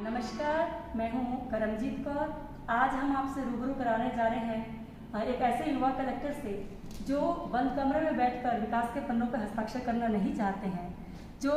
नमस्कार, मैं हूँ करमजीत कौर। आज हम आपसे रूबरू कराने जा रहे हैं एक ऐसे युवा कलेक्टर से जो बंद कमरे में बैठकर विकास के पन्नों पर हस्ताक्षर करना नहीं चाहते हैं, जो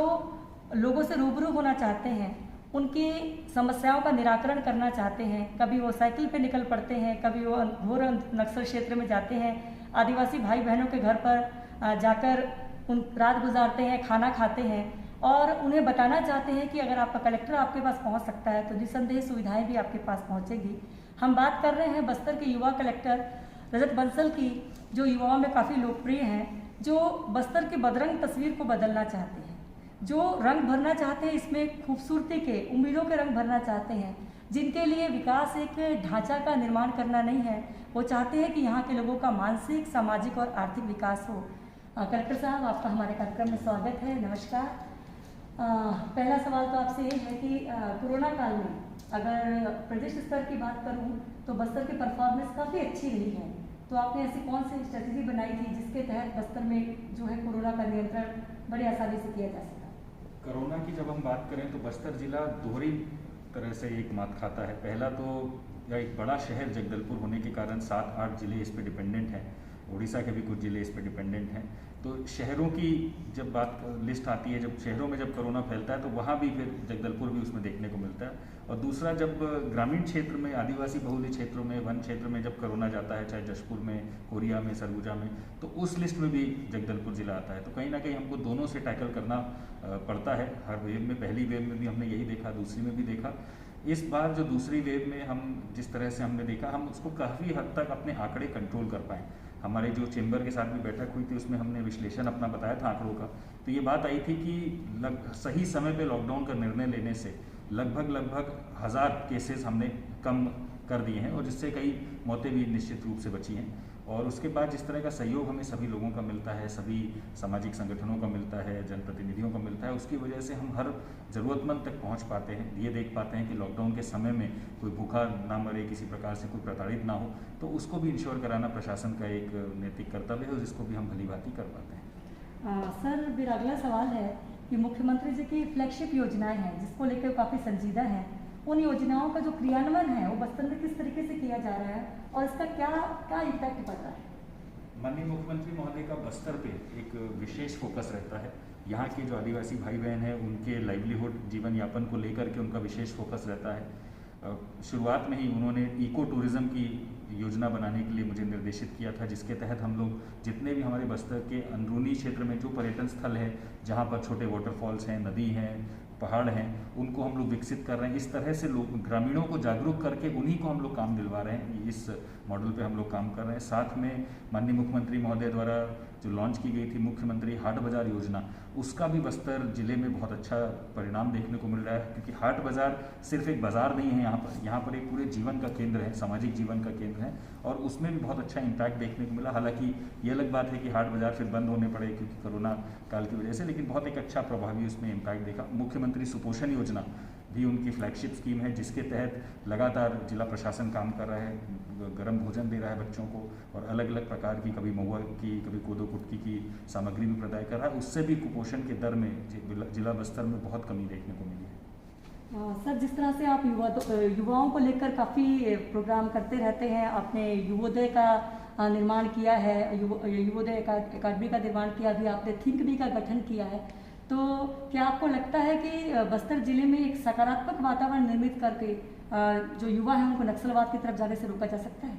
लोगों से रूबरू होना चाहते हैं, उनकी समस्याओं का निराकरण करना चाहते हैं। कभी वो साइकिल पे निकल पड़ते हैं, कभी वो घोर नक्सल क्षेत्र में जाते हैं, आदिवासी भाई बहनों के घर पर जाकर उन रात गुजारते हैं, खाना खाते हैं और उन्हें बताना चाहते हैं कि अगर आपका कलेक्टर आपके पास पहुंच सकता है तो निसंदेह सुविधाएं भी आपके पास पहुंचेगी। हम बात कर रहे हैं बस्तर के युवा कलेक्टर रजत बंसल की, जो युवाओं में काफ़ी लोकप्रिय हैं, जो बस्तर की बदरंग तस्वीर को बदलना चाहते हैं, जो रंग भरना चाहते हैं, इसमें खूबसूरती के, उम्मीदों के रंग भरना चाहते हैं, जिनके लिए विकास एक ढांचा का निर्माण करना नहीं है। वो चाहते हैं कि यहाँ के लोगों का मानसिक, सामाजिक और आर्थिक विकास हो। कलेक्टर साहब, आपका हमारे कार्यक्रम में स्वागत है। नमस्कार। पहला सवाल तो आपसे ये है कि कोरोना काल में अगर प्रदेश स्तर की बात करूं तो बस्तर की परफॉर्मेंस काफ़ी अच्छी रही है, तो आपने ऐसी कौन सी स्ट्रेटजी बनाई थी जिसके तहत बस्तर में जो है कोरोना का नियंत्रण बड़ी आसानी से किया जा सका? कोरोना की जब हम बात करें तो बस्तर जिला दोहरी तरह से एक मात खाता है। पहला तो यह एक बड़ा शहर जगदलपुर होने के कारण 7-8 जिले इस पर डिपेंडेंट हैं, उड़ीसा के भी कुछ जिले इस पर डिपेंडेंट हैं। तो शहरों की जब बात लिस्ट आती है, जब शहरों में जब कोरोना फैलता है तो वहाँ भी फिर जगदलपुर भी उसमें देखने को मिलता है। और दूसरा, जब ग्रामीण क्षेत्र में, आदिवासी बहुल्य क्षेत्रों में, वन क्षेत्र में जब कोरोना जाता है, चाहे जशपुर में, कोरिया में, सरगुजा में, तो उस लिस्ट में भी जगदलपुर जिला आता है। तो कहीं ना कहीं हमको दोनों से टैकल करना पड़ता है। हर वेव में, पहली वेव में भी हमने यही देखा, दूसरी में भी देखा। इस बार जो दूसरी वेव में हम जिस तरह से हमने देखा, हम उसको काफ़ी हद तक अपने आंकड़े कंट्रोल कर पाए। हमारे जो चेंबर के साथ भी बैठक हुई थी उसमें हमने विश्लेषण अपना बताया था आंकड़ों का। तो ये बात आई थी कि सही समय पे लॉकडाउन का निर्णय लेने से लगभग 1000 केसेस हमने कम कर दिए हैं और जिससे कई मौतें भी निश्चित रूप से बची हैं। और उसके बाद जिस तरह का सहयोग हमें सभी लोगों का मिलता है, सभी सामाजिक संगठनों का मिलता है, जनप्रतिनिधियों का मिलता है, उसकी वजह से हम हर ज़रूरतमंद तक पहुंच पाते हैं। ये देख पाते हैं कि लॉकडाउन के समय में कोई भूखा ना मरे, किसी प्रकार से कोई प्रताड़ित ना हो, तो उसको भी इंश्योर कराना प्रशासन का एक नैतिक कर्तव्य है और जिसको भी हम भलीभांति कर पाते हैं। सर, मेरा अगला सवाल है कि मुख्यमंत्री जी की फ्लैगशिप योजनाएँ हैं जिसको लेकर काफ़ी संजीदा हैं, उन योजनाओं का जो क्रियान्वयन है वो बस्तर में किस तरीके से किया जा रहा है और इसका क्या इम्पैक्ट पड़ रहा है? माननीय मुख्यमंत्री महोदय का बस्तर पे एक विशेष फोकस रहता है। यहाँ के जो आदिवासी भाई बहन हैं उनके लाइवलीहुड, जीवन यापन को लेकर के उनका विशेष फोकस रहता है। शुरुआत में ही उन्होंने इको टूरिज़्म की योजना बनाने के लिए मुझे निर्देशित किया था, जिसके तहत हम लोग जितने भी हमारे बस्तर के अंदरूनी क्षेत्र में जो पर्यटन स्थल है, जहाँ पर छोटे वाटरफॉल्स हैं, नदी हैं, पहाड़ हैं, उनको हम लोग विकसित कर रहे हैं। इस तरह से लोग, ग्रामीणों को जागरूक करके उन्हीं को हम लोग काम दिलवा रहे हैं। इस मॉडल पे हम लोग काम कर रहे हैं। साथ में माननीय मुख्यमंत्री महोदय द्वारा जो लॉन्च की गई थी मुख्यमंत्री हाट बाज़ार योजना, उसका भी बस्तर जिले में बहुत अच्छा परिणाम देखने को मिल रहा है, क्योंकि हाट बाज़ार सिर्फ एक बाज़ार नहीं है, यहाँ पर एक पूरे जीवन का केंद्र है, सामाजिक जीवन का केंद्र है और उसमें भी बहुत अच्छा इम्पैक्ट देखने को मिला। हालांकि ये अलग बात है कि हाट बाज़ार फिर बंद होने पड़े क्योंकि कोरोना काल की वजह से, लेकिन बहुत एक अच्छा प्रभावी उसमें इम्पैक्ट देखा। मुख्यमंत्री सुपोषण योजना भी उनकी फ्लैगशिप स्कीम है, जिसके तहत लगातार जिला प्रशासन काम कर रहा है, गर्म भोजन दे रहा है बच्चों को और अलग अलग प्रकार की, कभी महुआ की, कभी कोदो कुटकी की सामग्री भी प्रदान कर रहा है। उससे भी कुपोषण के दर में जिला बस्तर में बहुत कमी देखने को मिली है। सर, जिस तरह से आप युवाओं को लेकर काफ़ी प्रोग्राम करते रहते हैं, आपने युवोदय का निर्माण किया है, युवोदय अकादमी का निर्माण किया, अभी आपने थिंक बी का गठन किया है, तो क्या आपको लगता है कि बस्तर जिले में एक सकारात्मक वातावरण निर्मित करके जो युवा हैं उनको नक्सलवाद की तरफ जाने से रोका जा सकता है?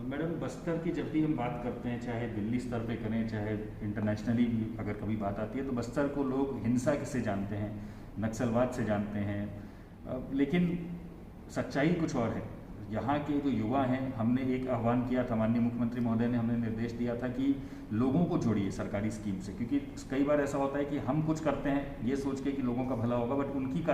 मैडम, बस्तर की जब भी हम बात करते हैं, चाहे दिल्ली स्तर पे करें, चाहे इंटरनेशनली भी अगर कभी बात आती है, तो बस्तर को लोग हिंसा से जानते हैं, नक्सलवाद से जानते हैं, लेकिन सच्चाई कुछ और है। यहाँ के जो युवा हैं, हमने एक आह्वान किया था, माननीय मुख्यमंत्री महोदय ने हमें निर्देश दिया था कि लोगों को जोड़िए सरकारी स्कीम से, क्योंकि कई बार ऐसा होता है कि हम कुछ करते हैं ये सोच के कि लोगों का भला होगा, बट उनकी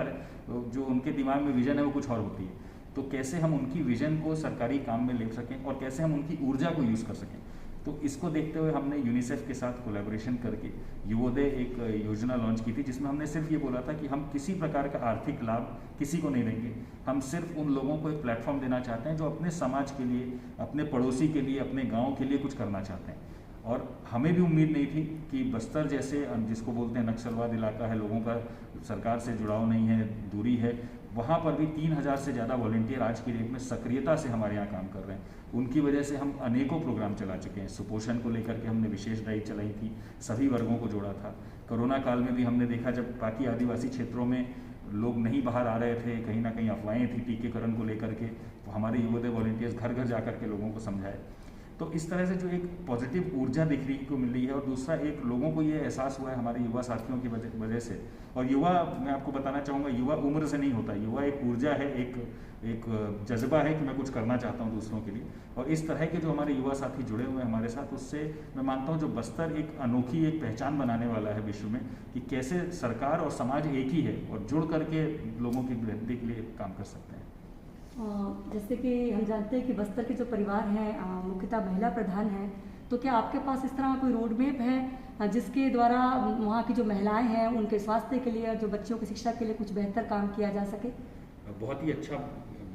जो उनके दिमाग में विजन है वो कुछ और होती है। तो कैसे हम उनकी विजन को सरकारी काम में ले सकें और कैसे हम उनकी ऊर्जा को यूज़ कर सकें, तो इसको देखते हुए हमने यूनिसेफ के साथ कोलैबोरेशन करके युवोदय एक योजना लॉन्च की थी, जिसमें हमने सिर्फ ये बोला था कि हम किसी प्रकार का आर्थिक लाभ किसी को नहीं देंगे, हम सिर्फ उन लोगों को एक प्लेटफॉर्म देना चाहते हैं जो अपने समाज के लिए, अपने पड़ोसी के लिए, अपने गाँव के लिए कुछ करना चाहते हैं। और हमें भी उम्मीद नहीं थी कि बस्तर जैसे, जिसको बोलते हैं नक्सलवाद इलाका है, लोगों का सरकार से जुड़ाव नहीं है, दूरी है, वहाँ पर भी 3000 से ज़्यादा वॉलंटियर आज की डेट में सक्रियता से हमारे यहाँ काम कर रहे हैं। उनकी वजह से हम अनेकों प्रोग्राम चला चुके हैं। सुपोषण को लेकर के हमने विशेष ड्राइव चलाई थी, सभी वर्गों को जोड़ा था। कोरोना काल में भी हमने देखा जब बाकी आदिवासी क्षेत्रों में लोग नहीं बाहर आ रहे थे, कहीं ना कहीं अफवाहें थी टीकाकरण को लेकर के, तो हमारे युवदय वॉलंटियर्स घर घर जाकर के लोगों को समझाए। तो इस तरह से जो एक पॉजिटिव ऊर्जा दिखने को मिल रही है, और दूसरा एक लोगों को ये एहसास हुआ है हमारे युवा साथियों की वजह से। और युवा, मैं आपको बताना चाहूँगा, युवा उम्र से नहीं होता, युवा एक ऊर्जा है, एक जज्बा है कि मैं कुछ करना चाहता हूँ दूसरों के लिए। और इस तरह के जो हमारे युवा साथी जुड़े हुए हैं हमारे साथ, उससे मैं मानता हूँ जो बस्तर एक अनोखी एक पहचान बनाने वाला है विश्व में, कि कैसे सरकार और समाज एक ही है और जुड़ करके लोगों की बेहतरी के लिए काम कर सकते हैं। जैसे कि हम जानते हैं कि बस्तर के जो परिवार हैं मुख्यतः महिला प्रधान हैं, तो क्या आपके पास इस तरह कोई रोड मैप है जिसके द्वारा वहाँ की जो महिलाएं हैं उनके स्वास्थ्य के लिए, जो बच्चों की शिक्षा के लिए कुछ बेहतर काम किया जा सके? बहुत ही अच्छा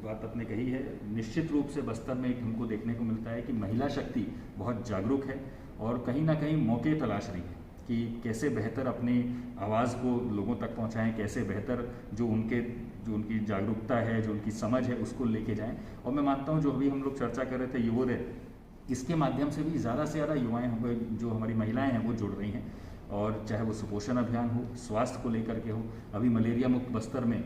बात आपने कही है। निश्चित रूप से बस्तर में एक हमको देखने को मिलता है कि महिला शक्ति बहुत जागरूक है और कहीं ना कहीं मौके तलाश रही है कि कैसे बेहतर अपनी आवाज़ को लोगों तक पहुंचाएं, कैसे बेहतर जो उनकी जागरूकता है, जो उनकी समझ है, उसको लेके जाएं। और मैं मानता हूं जो अभी हम लोग चर्चा कर रहे थे युवोदय, इसके माध्यम से भी ज़्यादा से ज़्यादा युवाएं, जो हमारी महिलाएं हैं, वो जुड़ रही हैं। और चाहे वो सुपोषण अभियान हो, स्वास्थ्य को लेकर के हो, अभी मलेरिया मुक्त बस्तर में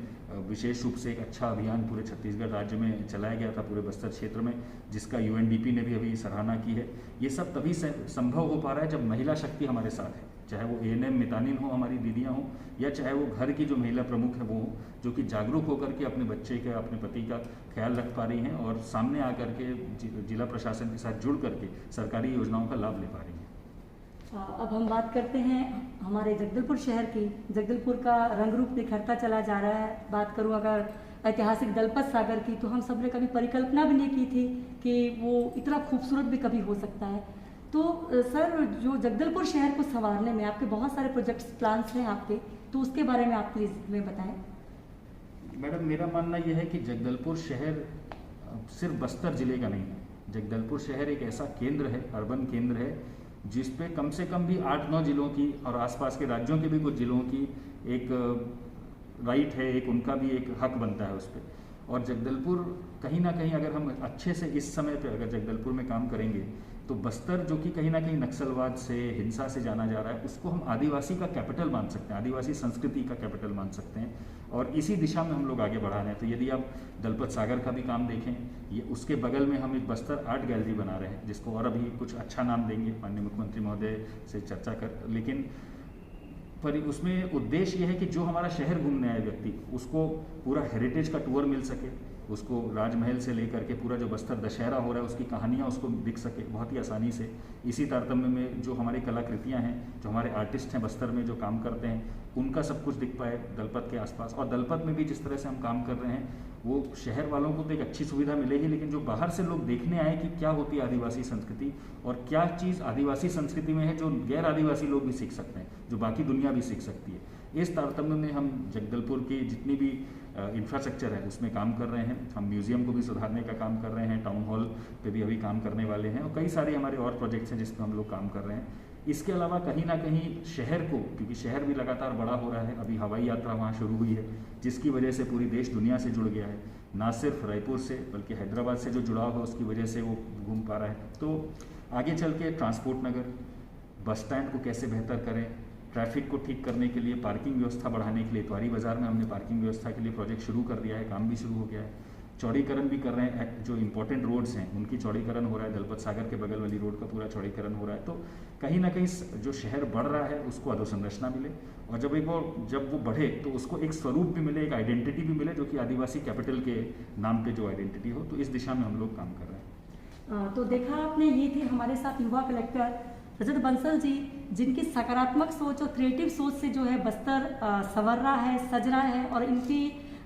विशेष रूप से एक अच्छा अभियान पूरे छत्तीसगढ़ राज्य में चलाया गया था, पूरे बस्तर क्षेत्र में, जिसका UNDP ने भी अभी सराहना की है। ये सब तभी संभव हो पा रहा है जब महिला शक्ति हमारे साथ है, चाहे वो ANM मितानिन हो, हमारी दीदियाँ हों, या चाहे वो घर की जो महिला प्रमुख है वो हो, जो कि जागरूक होकर के अपने बच्चे का, अपने पति का ख्याल रख पा रही हैं और सामने आकर के जिला प्रशासन के साथ जुड़ करके सरकारी योजनाओं का लाभ ले पा रही हैं। अब हम बात करते हैं हमारे जगदलपुर शहर की। जगदलपुर का रंग रूप निखरता चला जा रहा है। बात करूं अगर ऐतिहासिक दलपत सागर की, तो हम सब ने कभी परिकल्पना भी नहीं की थी कि वो इतना खूबसूरत भी कभी हो सकता है। तो सर, जो जगदलपुर शहर को संवारने में आपके बहुत सारे प्रोजेक्ट्स, प्लान्स हैं आपके, तो उसके बारे में आप प्लीज़ हमें बताएं। मैडम, मेरा मानना यह है कि जगदलपुर शहर सिर्फ बस्तर जिले का नहीं है। जगदलपुर शहर एक ऐसा केंद्र है, अर्बन केंद्र है, जिस पे कम से कम भी 8-9 जिलों की और आसपास के राज्यों के भी कुछ जिलों की एक राइट है, एक उनका भी एक हक बनता है उस पर। और जगदलपुर कहीं ना कहीं अगर हम अच्छे से इस समय पे अगर जगदलपुर में काम करेंगे, तो बस्तर जो कि कहीं ना कहीं नक्सलवाद से, हिंसा से जाना जा रहा है, उसको हम आदिवासी का कैपिटल मान सकते हैं, आदिवासी संस्कृति का कैपिटल मान सकते हैं। और इसी दिशा में हम लोग आगे बढ़ा रहे हैं। तो यदि आप दलपत सागर का भी काम देखें, ये उसके बगल में हम एक बस्तर आर्ट गैलरी बना रहे हैं, जिसको और अभी कुछ अच्छा नाम देंगे, माननीय मुख्यमंत्री महोदय से चर्चा कर। लेकिन पर उसमें उद्देश्य ये है कि जो हमारा शहर घूमने आए व्यक्ति, उसको पूरा हेरिटेज का टूर मिल सके, उसको राजमहल से लेकर के पूरा जो बस्तर दशहरा हो रहा है उसकी कहानियाँ उसको दिख सके बहुत ही आसानी से। इसी तारतम्य में जो हमारी कलाकृतियाँ हैं, जो हमारे आर्टिस्ट हैं बस्तर में जो काम करते हैं, उनका सब कुछ दिख पाए दलपत के आसपास। और दलपत में भी जिस तरह से हम काम कर रहे हैं, वो शहर वालों को तो एक अच्छी सुविधा मिलेगी, लेकिन जो बाहर से लोग देखने आए कि क्या होती है आदिवासी संस्कृति और क्या चीज़ आदिवासी संस्कृति में है जो गैर आदिवासी लोग भी सीख सकते हैं, जो बाकी दुनिया भी सीख सकती है। इस तारतम्य में हम जगदलपुर की जितनी भी इंफ्रास्ट्रक्चर है उसमें काम कर रहे हैं। हम म्यूज़ियम को भी सुधारने का काम कर रहे हैं, टाउन हॉल पे भी अभी काम करने वाले हैं, और कई सारे हमारे और प्रोजेक्ट्स हैं जिस पर हम लोग काम कर रहे हैं। इसके अलावा कहीं ना कहीं शहर को, क्योंकि शहर भी लगातार बड़ा हो रहा है, अभी हवाई यात्रा वहाँ शुरू हुई है, जिसकी वजह से पूरी देश दुनिया से जुड़ गया है, ना सिर्फ रायपुर से बल्कि हैदराबाद से जो जुड़ाव है उसकी वजह से वो घूम पा रहा है। तो आगे चल के ट्रांसपोर्ट नगर, बस स्टैंड को कैसे बेहतर करें, ट्रैफिक को ठीक करने के लिए, पार्किंग व्यवस्था बढ़ाने के लिए इतवारी बाज़ार में हमने पार्किंग व्यवस्था के लिए प्रोजेक्ट शुरू कर दिया है, काम भी शुरू हो गया है। चौड़ीकरण भी कर रहे हैं, जो इंपॉर्टेंट रोड्स हैं उनकी चौड़ीकरण हो रहा है, दलपत सागर के बगल वाली रोड का पूरा चौड़ीकरण हो रहा है। तो कहीं ना कहीं जो शहर बढ़ रहा है उसको अधोसंरचना मिले, और जब वो बढ़े तो उसको एक स्वरूप भी मिले, एक आइडेंटिटी भी मिले, जो कि आदिवासी कैपिटल के नाम पे जो आइडेंटिटी हो। तो इस दिशा में हम लोग काम कर रहे हैं। तो देखा आपने, ये थे हमारे साथ युवा कलेक्टर रजत बंसल जी, जिनकी सकारात्मक सोच और क्रिएटिव सोच से जो है बस्तर संवर रहा है, सज रहा है, और इनकी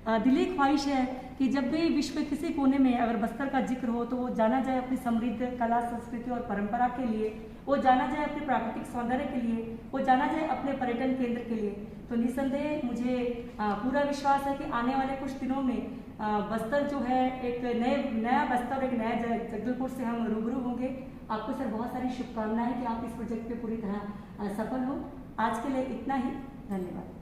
दिली ख्वाहिश है कि जब भी विश्व के किसी कोने में अगर बस्तर का जिक्र हो तो वो जाना जाए अपनी समृद्ध कला, संस्कृति और परंपरा के लिए, वो जाना जाए अपने प्राकृतिक सौंदर्य के लिए, वो जाना जाए अपने पर्यटन केंद्र के लिए। तो निस्संदेह मुझे पूरा विश्वास है कि आने वाले कुछ दिनों में बस्तर जो है एक नया बस्तर, एक नया जगदलपुर से हम रूबरू होंगे। आपको सर बहुत सारी शुभकामनाएं कि आप इस प्रोजेक्ट पे पूरी तरह सफल हो। आज के लिए इतना ही, धन्यवाद।